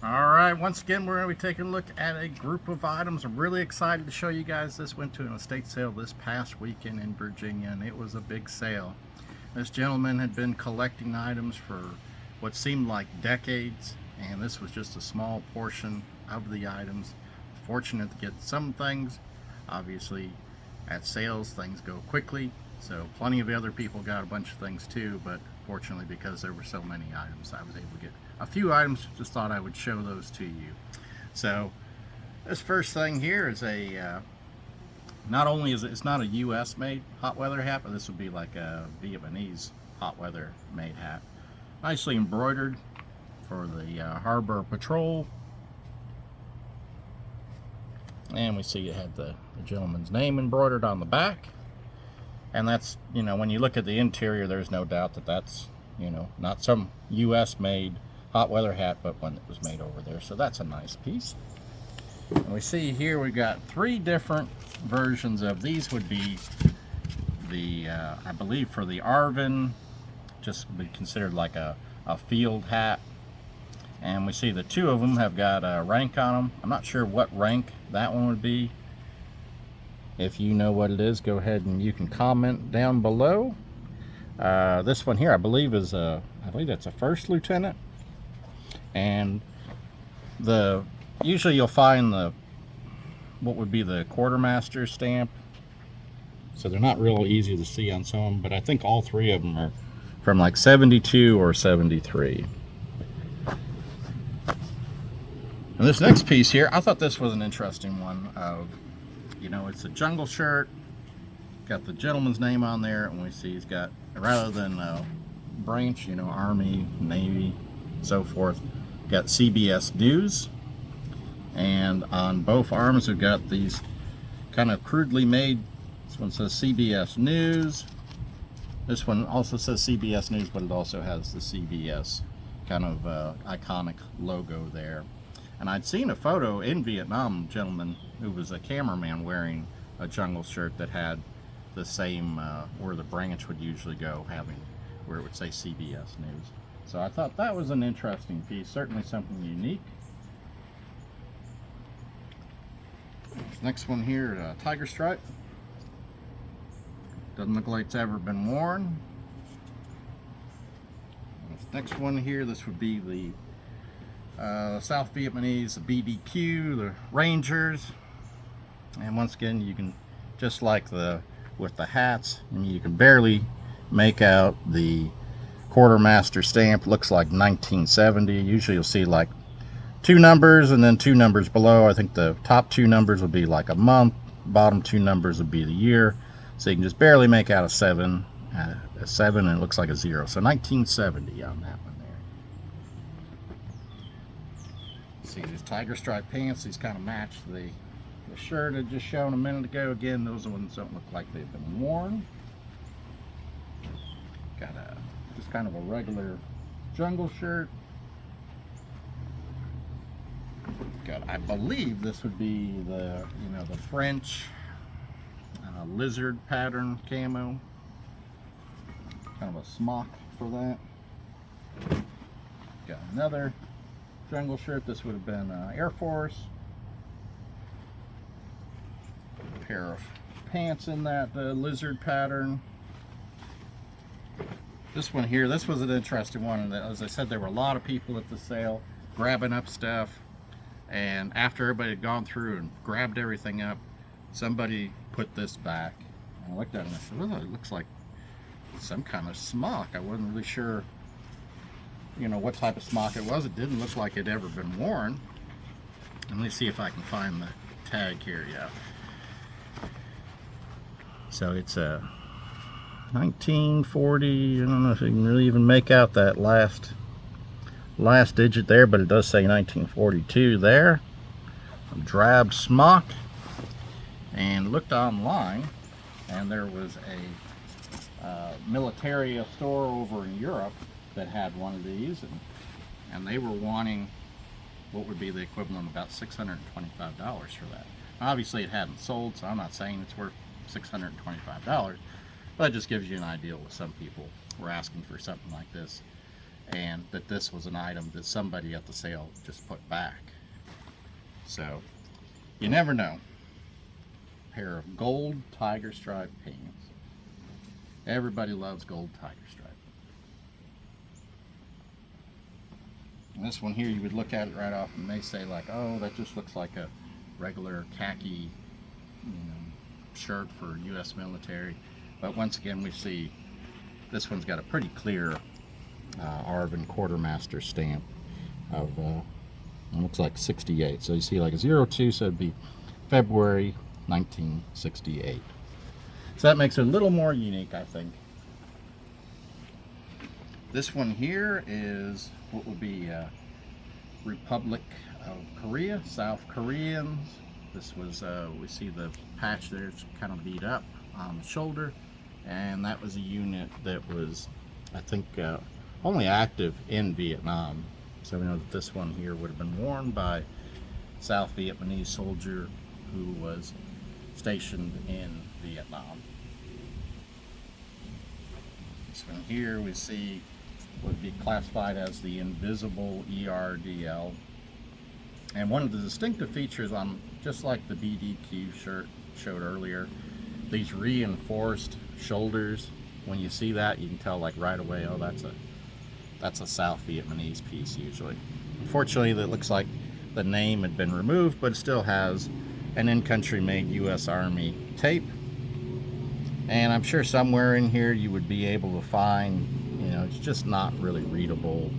Alright, once again we're going to be taking a look at a group of items. I'm really excited to show you guys this. Went to an estate sale this past weekend in Virginia, and it was a big sale. This gentleman had been collecting items for what seemed like decades, and this was just a small portion of the items. Fortunate to get some things. Obviously at sales things go quickly, so plenty of other people got a bunch of things too, but fortunately because there were so many items I was able to get a few items. Just thought I would show those to you. So this first thing here is a not only is it's not a US made hot weather hat, but this would be like a Vietnamese hot weather made hat, nicely embroidered for the harbor patrol. And we see it had the gentleman's name embroidered on the back. And that's, you know, when you look at the interior, there's no doubt that that's, you know, not some US made hot weather hat, but one that was made over there. So that's a nice piece. And we see here we've got three different versions of these. Would be the I believe for the ARVN, just be considered like a field hat. And we see the two of them have got a rank on them. I'm not sure what rank that one would be. If you know what it is, go ahead and you can comment down below. This one here I believe is I believe that's a first lieutenant. And usually you'll find what would be the quartermaster stamp, so they're not real easy to see on some of them, but I think all three of them are from like 72 or 73. And this next piece here, I thought this was an interesting one. You know, it's a jungle shirt, got the gentleman's name on there, and we see he's got, rather than branch, you know, Army, Navy, so forth, got CBS News. And on both arms we've got these kind of crudely made. This one says CBS News. This one also says CBS News, but it also has the CBS kind of iconic logo there. And I'd seen a photo in Vietnam, a gentleman who was a cameraman wearing a jungle shirt that had the same, where the branch would usually go, having where it would say CBS News. So I thought that was an interesting piece, certainly something unique. This next one here, tiger stripe. Doesn't look like it's ever been worn. This next one here, this would be the South Vietnamese, the BDQ, the Rangers. And once again, you can, just like with the hats, I mean, you can barely make out the quartermaster stamp. Looks like 1970. Usually you'll see like two numbers and then two numbers below. I think the top two numbers would be like a month, bottom two numbers would be the year. So you can just barely make out a 7, and it looks like a 0. So 1970 on that one there. See these tiger stripe pants, these kind of match the shirt I just shown a minute ago. Again, those ones don't look like they've been worn. Got just kind of a regular jungle shirt. Got, I believe this would be the, you know, the French lizard pattern camo. Kind of a smock for that. Got another jungle shirt. This would have been Air Force. A pair of pants in that lizard pattern. This one here, this was an interesting one, and as I said, there were a lot of people at the sale grabbing up stuff, and after everybody had gone through and grabbed everything up, somebody put this back, and I looked at it and I said, well, it looks like some kind of smock. I wasn't really sure, you know, what type of smock it was. It didn't look like it had ever been worn. And let me see if I can find the tag here. Yeah, so it's a 1940. I don't know if you can really even make out that last digit there, but it does say 1942 there. A drab smock. And looked online, and there was a military store over in Europe that had one of these, and they were wanting what would be the equivalent of about $625 for that. Obviously it hadn't sold, so I'm not saying it's worth $625, but it just gives you an idea what some people were asking for something like this. and that this was an item that somebody at the sale just put back. So you never know. A pair of gold tiger stripe pants. Everybody loves gold tiger stripe. And this one here, you would look at it right off and may say like, oh, that just looks like a regular khaki, shirt for U.S. military. But once again, we see this one's got a pretty clear ARVN quartermaster stamp of it looks like 68. So you see like a 02, so it'd be February 1968. So that makes it a little more unique, I think. This one here is what would be Republic of Korea, South Koreans. This was, we see the patch there, it's kind of beat up on the shoulder, and that was a unit that was, I think, only active in Vietnam. So we know that this one here would have been worn by South Vietnamese soldier who was stationed in Vietnam. This one here we see would be classified as the invisible ERDL. And one of the distinctive features on, just like the BDQ shirt showed earlier, these reinforced shoulders, when you see that, you can tell like right away, oh, that's a South Vietnamese piece usually. Unfortunately, that looks like the name had been removed, but it still has an in-country made U.S. Army tape. And I'm sure somewhere in here you would be able to find, it's just not really readable,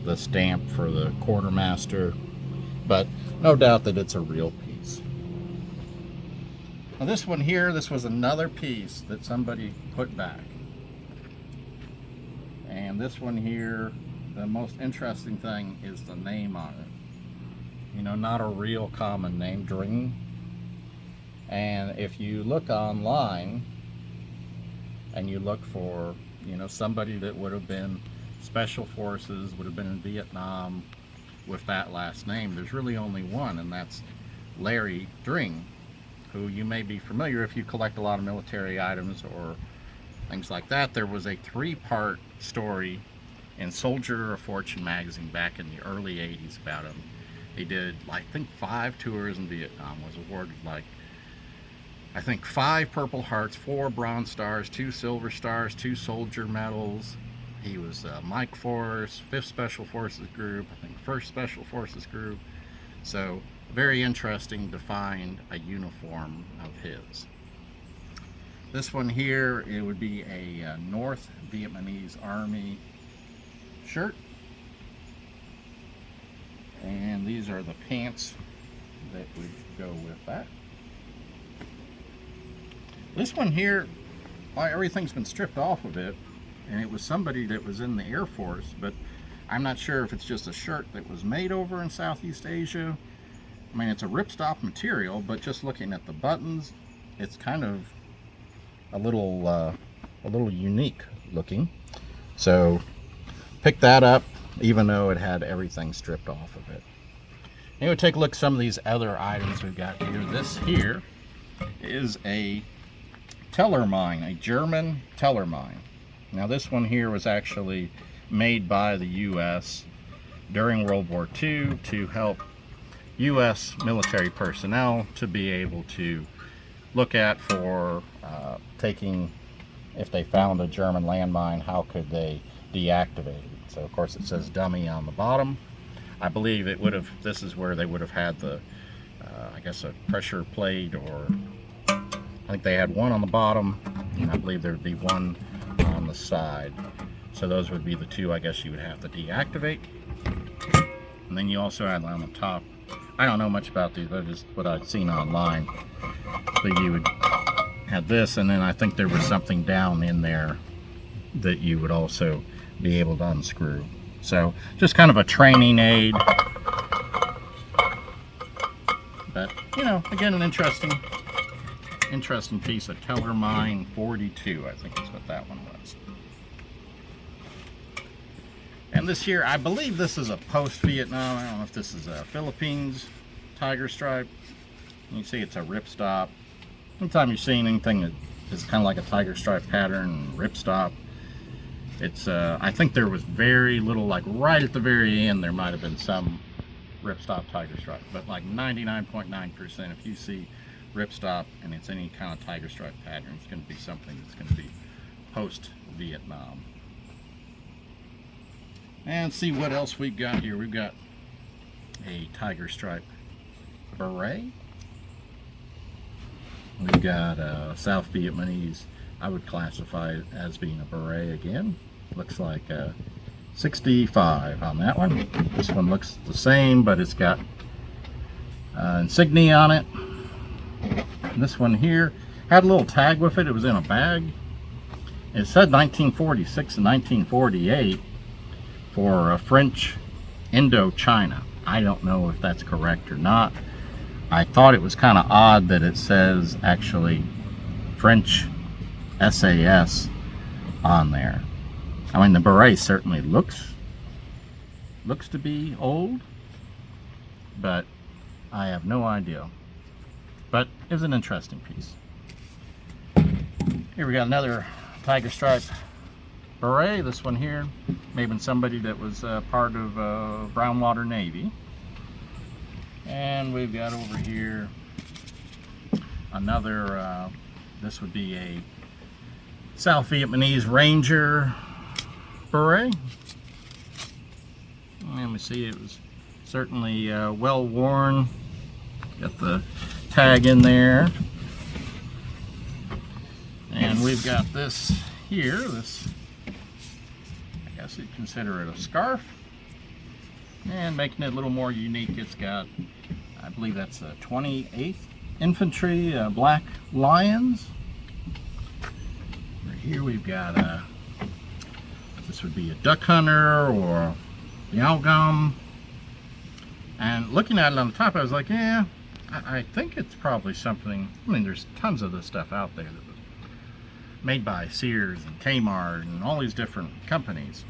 the stamp for the quartermaster, but no doubt that it's a real piece. Now this one here, this was another piece that somebody put back. And this one here, the most interesting thing is the name on it. Not a real common name, Dring. And if you look online and you look for, somebody that would have been special forces, would have been in Vietnam with that last name, there's really only one, and that's Larry Dring, who you may be familiar if you collect a lot of military items or things like that. There was a 3-part story in Soldier of Fortune magazine back in the early 80s about him. He did, I think, 5 tours in Vietnam, was awarded I think 5 Purple Hearts, 4 Bronze Stars, 2 Silver Stars, 2 Soldier Medals. He was Mike Force, 5th Special Forces Group, I think 1st Special Forces Group. So very interesting to find a uniform of his. This one here, it would be a North Vietnamese Army shirt. And these are the pants that would go with that. This one here, everything's been stripped off of it, and it was somebody that was in the Air Force, but I'm not sure if it's just a shirt that was made over in Southeast Asia. I mean, it's a ripstop material, but just looking at the buttons, it's kind of a little unique looking. So pick that up, even though it had everything stripped off of it. Anyway, take a look at some of these other items we've got here. This here is a Tellermine, a German Tellermine. Now this one here was actually made by the U.S. during World War II to help U.S. military personnel to be able to look at for taking, if they found a German landmine, how could they deactivate it. So of course it says dummy on the bottom. I believe it would have, this is where they would have had the, I guess a pressure plate, or I think they had one on the bottom, and I believe there would be one on the side. So those would be the 2, I guess, you would have to deactivate. And then you also had on the top, I don't know much about these, but just what I've seen online. But you would have this, and then I think there was something down in there that you would also be able to unscrew. So just kind of a training aid. But, again, an interesting piece of Tellermine 42, I think is what that one was. And this here, I believe this is a post-Vietnam. I don't know if this is a Philippines tiger stripe. You see it's a ripstop. Anytime you're seeing anything that is kind of like a tiger stripe pattern, ripstop, It's I think there was very little, like right at the very end there might have been some ripstop tiger stripe, but like 99.9% if you see ripstop and it's any kind of tiger stripe pattern, it's going to be something that's going to be post Vietnam. And see what else we've got here. We've got a tiger stripe beret. We've got a South Vietnamese. I would classify it as being a beret again. Looks like a 65 on that one. This one looks the same, but it's got insignia on it. And this one here had a little tag with it. It was in a bag. It said 1946 and 1948 for French Indochina. I don't know if that's correct or not. I thought it was kind of odd that it says actually French SAS on there. I mean, the beret certainly looks to be old, but I have no idea. But it was an interesting piece. Here we got another tiger stripe beret. This one here may have been somebody that was part of Brownwater Navy. And we've got over here another, this would be a South Vietnamese Ranger beret. And we see it was certainly well worn. Got the tag in there. And we've got this here, this, I guess you'd consider it a scarf. And making it a little more unique, it's got, I believe that's the 28th Infantry Black Lions. Right here we've got this would be a duck hunter or Yalgam. And looking at it on the top, I was like, yeah, I think it's probably something. I mean, there's tons of this stuff out there that was made by Sears and Kmart and all these different companies.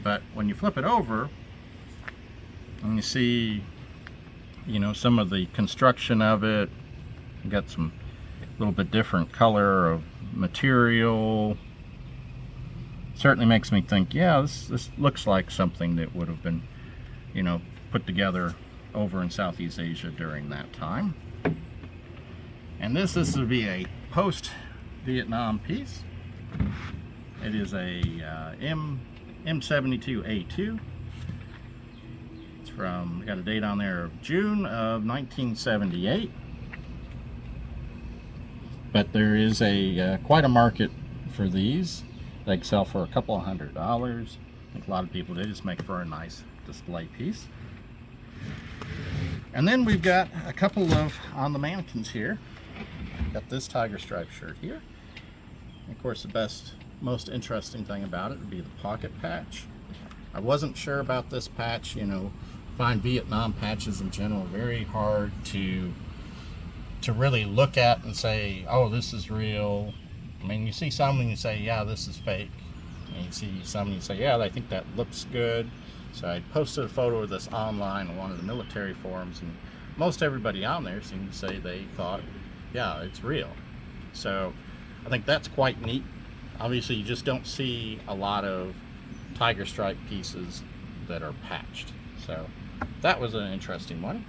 But when you flip it over and you see, you know, some of the construction of it, you got some little bit different color of material. Certainly makes me think, yeah, this looks like something that would have been, you know, put together over in Southeast Asia during that time. And this would be a post-Vietnam piece. It is a M72A2. It's from, got a date on there of June of 1978. But there is a quite a market for these. They can sell for a couple of $100. I think a lot of people, they just make for a nice display piece. And then we've got a couple of on the mannequins here. Got this tiger stripe shirt here. And of course, the most interesting thing about it would be the pocket patch. I wasn't sure about this patch. You know, find Vietnam patches in general very hard to really look at and say, oh, this is real. I mean, you see some and you say, yeah, this is fake. And you see some and you say, yeah, I think that looks good. So I posted a photo of this online on one of the military forums, and most everybody on there seemed to say they thought, yeah, it's real. So I think that's quite neat. Obviously, you just don't see a lot of tiger stripe pieces that are patched. So that was an interesting one.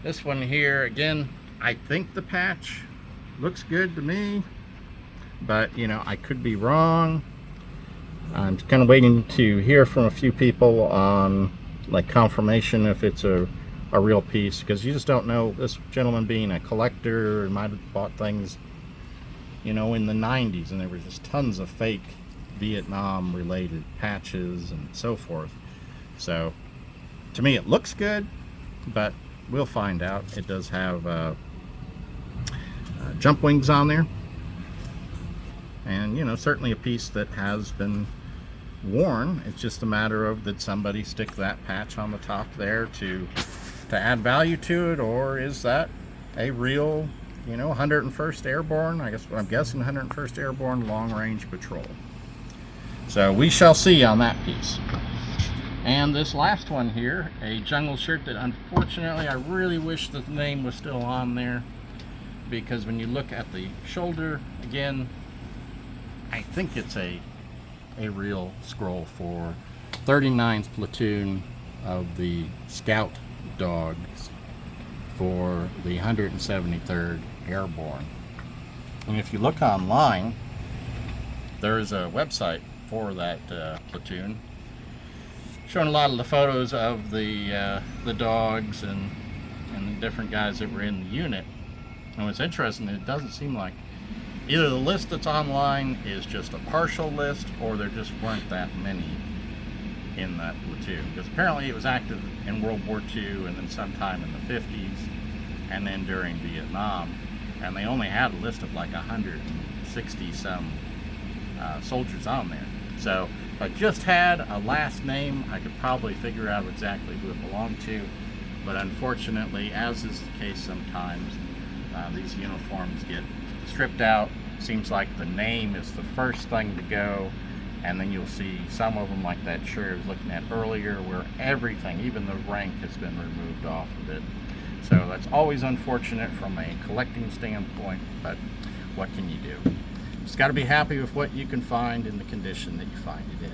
This one here, again, I think the patch looks good to me, but you know, I could be wrong. I'm kind of waiting to hear from a few people on like confirmation if it's a real piece, because you just don't know. This gentleman being a collector might have bought things, you know, in the 90s, and there were just tons of fake Vietnam related patches and so forth. So to me it looks good, but we'll find out. It does have jump wings on there, and you know, certainly a piece that has been worn. It's just a matter of, did somebody stick that patch on the top there to add value to it, or is that a real, you know, 101st Airborne, I guess what I'm guessing, 101st Airborne Long Range Patrol. So we shall see on that piece. And this last one here, a jungle shirt that unfortunately I really wish the name was still on there, because when you look at the shoulder, again, I think it's a a real scroll for 39th Platoon of the Scout Dogs for the 173rd Airborne. And if you look online, there's a website for that platoon showing a lot of the photos of the dogs and the different guys that were in the unit. And what's interesting, it doesn't seem like either the list that's online is just a partial list, or there just weren't that many in that platoon, because apparently it was active in World War II and then sometime in the 50s and then during Vietnam, and they only had a list of like 160 some soldiers on there. So if I just had a last name, I could probably figure out exactly who it belonged to, but unfortunately, as is the case sometimes, these uniforms get stripped out. Seems like the name is the first thing to go, and then you'll see some of them, like that shirt I was looking at earlier, where everything, even the rank, has been removed off of it. So that's always unfortunate from a collecting standpoint, but what can you do? Just got to be happy with what you can find in the condition that you find it in.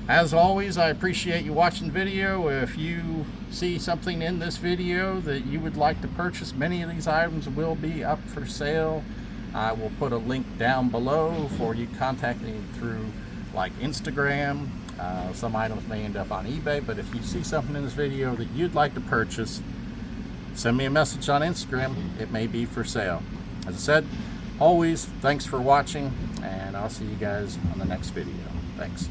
As always, I appreciate you watching the video. If you see something in this video that you would like to purchase, many of these items will be up for sale. I will put a link down below for you contacting through like Instagram. Some items may end up on eBay, but if you see something in this video that you'd like to purchase, send me a message on Instagram. It may be for sale. As I said, always, thanks for watching, and I'll see you guys on the next video. Thanks.